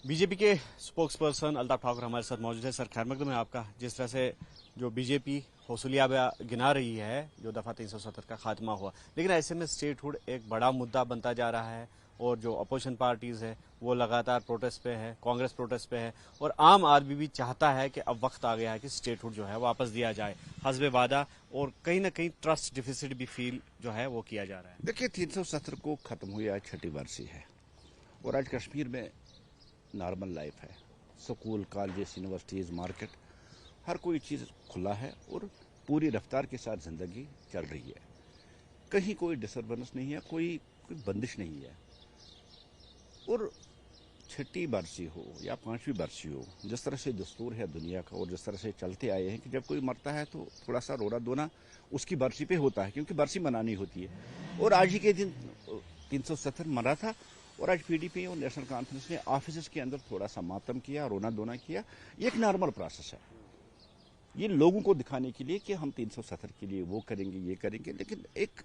BJP के spokes person Altaf Thakur हमारे साथ मौजूद है। सर खैर मकदम है आपका। जिस तरह से जो बीजेपी हौसलियाब गिना रही है जो दफा 370 का खात्मा हुआ, लेकिन ऐसे में स्टेटहुड एक बड़ा मुद्दा बनता जा रहा है और जो अपोजिशन पार्टीज है वो लगातार प्रोटेस्ट पे है, कांग्रेस प्रोटेस्ट पे है और आम आदमी भी चाहता है कि अब वक्त आ गया है कि स्टेटहुड जो है वापस दिया जाए हस्बे वादा, और कहीं ना कहीं ट्रस्ट डिफिसिट भी फील जो है वो किया जा रहा है। देखिए 370 को खत्म हुई आज छठी बरसी है और आज कश्मीर में नॉर्मल लाइफ है। स्कूल, कॉलेज, यूनिवर्सिटीज़, मार्केट, हर कोई चीज़ खुला है और पूरी रफ्तार के साथ ज़िंदगी चल रही है। कहीं कोई डिस्टर्बेंस नहीं है, कोई बंदिश नहीं है। और छठी बरसी हो या पांचवी बरसी हो, जिस तरह से दस्तूर है दुनिया का और जिस तरह से चलते आए हैं कि जब कोई मरता है तो थोड़ा सा रोना धोना उसकी बरसी पे होता है, क्योंकि बरसी मनानी होती है। और आज ही के दिन 370 मरा था और आज पीडीपी और नेशनल कॉन्फ्रेंस ने ऑफिस के अंदर थोड़ा सा मातम किया, रोना धोना किया। ये एक नॉर्मल प्रोसेस है, ये लोगों को दिखाने के लिए कि हम 370 के लिए वो करेंगे, ये करेंगे। लेकिन एक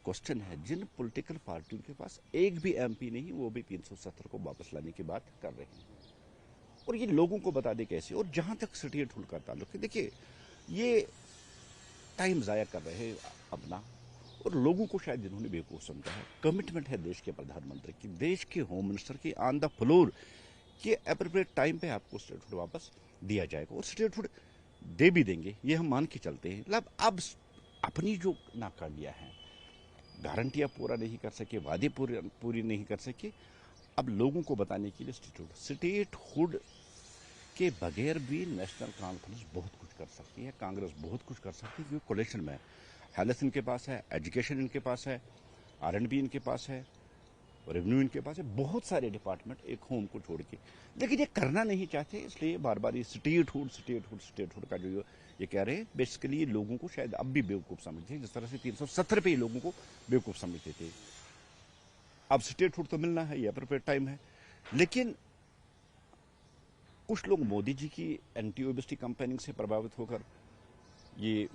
क्वेश्चन है, जिन पॉलिटिकल पार्टियों के पास एक भी एमपी नहीं, वो भी 370 को वापस लाने की बात कर रहे हैं और ये लोगों को बता दे कैसे। और जहां तक स्टेटहुड का ताल्लुक है, देखिए ये टाइम जाया कर रहे हैं अपना, और लोगों को शायद जिन्होंने बेवकूफ समझा है। कमिटमेंट है देश के प्रधानमंत्री की, देश के होम मिनिस्टर की ऑन द फ्लोर कि अप्रोप्रिएट टाइम पे आपको स्टेटहुड वापस दिया जाएगा और स्टेटहुड दे भी देंगे, ये हम मान के चलते हैं। मतलब अब अपनी जो नाकामियां हैं, गारंटियां पूरा नहीं कर सके, वादे पूरी नहीं कर सके, अब लोगों को बताने के लिए स्टेटहुड के बगैर भी नेशनल कॉन्फ्रेंस बहुत कुछ कर सकती है, कांग्रेस बहुत कुछ कर सकती है, क्योंकि कोलेक्शन में है। हेल्थ इनके पास है, एजुकेशन इनके पास है, आरएनबी इनके पास है, रेवेन्यू इनके पास है, बहुत सारे डिपार्टमेंट एक होम को छोड़ के। लेकिन ये करना नहीं चाहते, इसलिए बार बार ये स्टेटहुड का जो ये कह रहे हैं, बेसिकली लोगों को शायद अब भी बेवकूफ समझते हैं, जिस तरह से 370 पे लोगों को बेवकूफ समझते थे। अब स्टेटहुड तो मिलना है, ये अप्रोप्रिएट टाइम है। लेकिन कुछ लोग मोदी जी की एंटी ओबेसिटी कैंपेनिंग से प्रभावित होकर ये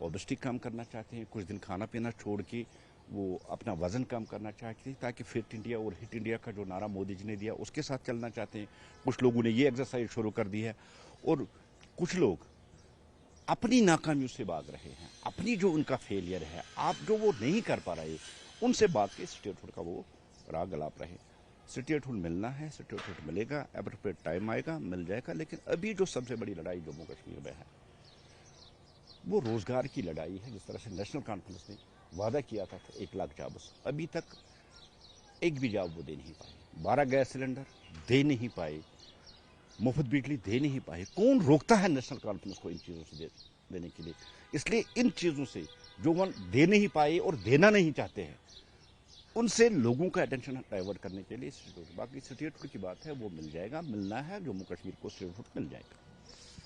ओबेसिटी कम करना चाहते हैं, कुछ दिन खाना पीना छोड़ के वो अपना वजन कम करना चाहते हैं, ताकि फिट इंडिया और हिट इंडिया का जो नारा मोदी जी ने दिया उसके साथ चलना चाहते हैं। कुछ लोगों ने ये एक्सरसाइज शुरू कर दी है और कुछ लोग अपनी नाकामियों से भाग रहे हैं, अपनी जो उनका फेलियर है, आप जो वो नहीं कर पा रहे, उनसे भाग के स्टेटहुड का वो राग गलाप रहे। स्टेटहुड मिलना है, स्टेटहुड मिलेगा, अप्रोप्रिएट टाइम आएगा, मिल जाएगा। लेकिन अभी जो सबसे बड़ी लड़ाई जम्मू कश्मीर में है वो रोजगार की लड़ाई है। जिस तरह से नेशनल कॉन्फ्रेंस ने वादा किया था 1 लाख जॉब्स, अभी तक एक भी जॉब वो दे नहीं पाए। 12 गैस सिलेंडर दे नहीं पाए, मुफ्त बिजली दे नहीं पाए। कौन रोकता है नेशनल कॉन्फ्रेंस को इन चीज़ों से देने के लिए? इसलिए इन चीज़ों से जो वो दे नहीं पाए और देना नहीं चाहते हैं, उनसे लोगों का अटेंशन डाइवर्ट करने के लिए बाकी स्टेटहुड की बात है, वो मिल जाएगा, मिलना है जम्मू कश्मीर को, स्टेटहुड मिल जाएगा।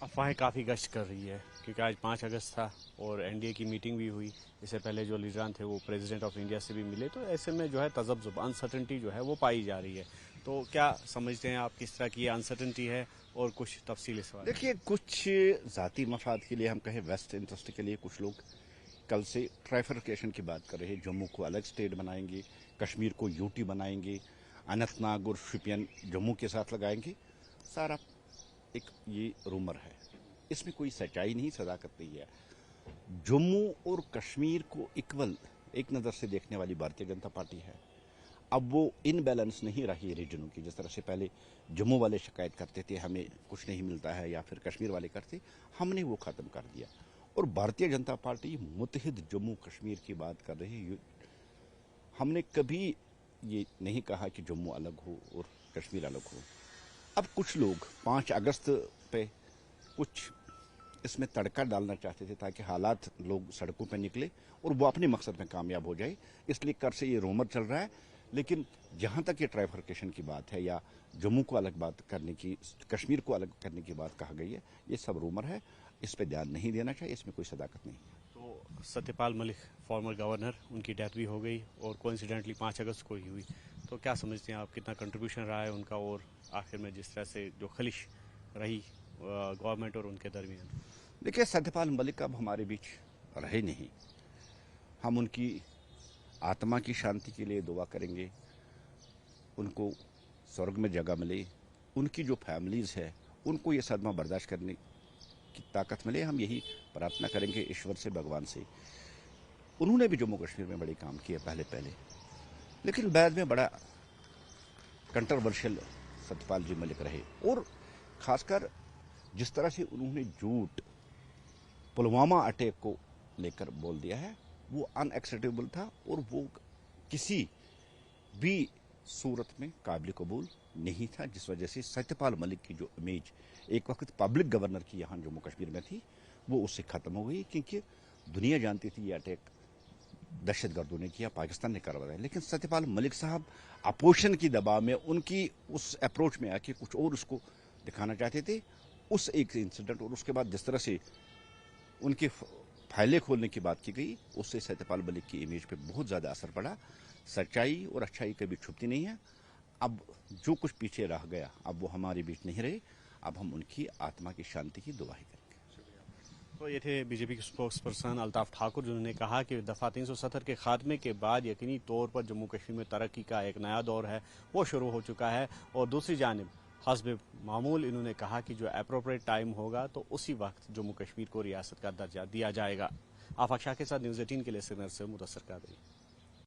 अफवाहें काफ़ी गश्त कर रही है क्योंकि आज 5 अगस्त था और एनडीए की मीटिंग भी हुई। इससे पहले जो लीडरान थे वो प्रेसिडेंट ऑफ इंडिया से भी मिले, तो ऐसे में जो है तजब्जुब अनसर्टेनिटी जो है वो पाई जा रही है। तो क्या समझते हैं आप किस तरह की अनसर्टेनिटी है और कुछ तफसील इस बारे में? देखिए कुछ ज़ाती मफाद के लिए, हम कहें वेस्ट इंटरेस्ट के लिए, कुछ लोग कल से ट्राइफरकेशन की बात कर रहे हैं। जम्मू को अलग स्टेट बनाएंगे, कश्मीर को यूटी बनाएंगे, अनंतनाग और शोपियान जम्मू के साथ लगाएंगे। सारा एक ये रूमर है, इसमें कोई सच्चाई नहीं, सदाकत नहीं है। जम्मू और कश्मीर को इक्वल एक नज़र से देखने वाली भारतीय जनता पार्टी है। अब वो इनबैलेंस नहीं रही रीजनों की। जिस तरह से पहले जम्मू वाले शिकायत करते थे हमें कुछ नहीं मिलता है, या फिर कश्मीर वाले करते, हमने वो ख़त्म कर दिया। और भारतीय जनता पार्टी मुत्तहिद जम्मू कश्मीर की बात कर रही है। हमने कभी ये नहीं कहा कि जम्मू अलग हो और कश्मीर अलग हो। अब कुछ लोग 5 अगस्त पे कुछ इसमें तड़का डालना चाहते थे ताकि हालात, लोग सड़कों पर निकले और वो अपने मकसद में कामयाब हो जाए, इसलिए कर से ये रूमर चल रहा है। लेकिन जहां तक ये ट्राइफरकेशन की बात है या जम्मू को अलग बात करने की, कश्मीर को अलग करने की बात कहा गई है, ये सब रूमर है, इस पर ध्यान नहीं देना चाहिए, इसमें कोई सदाकत नहीं है। तो सत्यपाल मलिक फॉर्मर गवर्नर, उनकी डेथ भी हो गई और कोइंसिडेंटली 5 अगस्त को ही हुई। तो क्या समझते हैं आप कितना कंट्रीब्यूशन रहा है उनका, और आखिर में जिस तरह से जो खलिश रही गवर्नमेंट और उनके दरमियान? देखिए सत्यपाल मलिक अब हमारे बीच रहे नहीं, हम उनकी आत्मा की शांति के लिए दुआ करेंगे, उनको स्वर्ग में जगह मिले, उनकी जो फैमिलीज़ है उनको ये सदमा बर्दाश्त करने की ताकत मिले, हम यही प्रार्थना करेंगे ईश्वर से, भगवान से। उन्होंने भी जम्मू कश्मीर में बड़े काम किए पहले, लेकिन बाद में बड़ा कंट्रोवर्शियल सत्यपाल जी मलिक रहे, और खासकर जिस तरह से उन्होंने झूठ पुलवामा अटैक को लेकर बोल दिया है वो अनएक्सेप्टेबल था, और वो किसी भी सूरत में काबिल कबूल नहीं था, जिस वजह से सत्यपाल मलिक की जो इमेज एक वक्त पब्लिक गवर्नर की यहाँ जम्मू कश्मीर में थी वो उससे ख़त्म हो गई, क्योंकि दुनिया जानती थी ये अटैक दहशतगर्दों ने किया, पाकिस्तान ने करवाया। लेकिन सत्यपाल मलिक साहब अपोजिशन की दबाव में, उनकी उस अप्रोच में आके कुछ और उसको दिखाना चाहते थे। उस एक इंसिडेंट और उसके बाद जिस तरह से उनकी फाइलें खोलने की बात की गई, उससे सत्यपाल मलिक की इमेज पे बहुत ज़्यादा असर पड़ा। सच्चाई और अच्छाई कभी छुपती नहीं है। अब जो कुछ पीछे रह गया अब वो हमारे बीच नहीं रहे, अब हम उनकी आत्मा की शांति की दुआ ही करेंगे। तो ये थे बीजेपी के स्पोक्स पर्सन अल्ताफ ठाकुर, जिन्होंने कहा कि दफ़ा 370 के खात्मे के बाद यकीनी तौर पर जम्मू कश्मीर में तरक्की का एक नया दौर है वो शुरू हो चुका है, और दूसरी जानिब हस्ब मामूल इन्होंने कहा कि जो एप्रोप्रिएट टाइम होगा तो उसी वक्त जम्मू कश्मीर को रियासत का दर्जा दिया जाएगा। आफाक शाह के साथ न्यूज़ 18 के लिए श्रीनगर से मुदस्सर कादरी।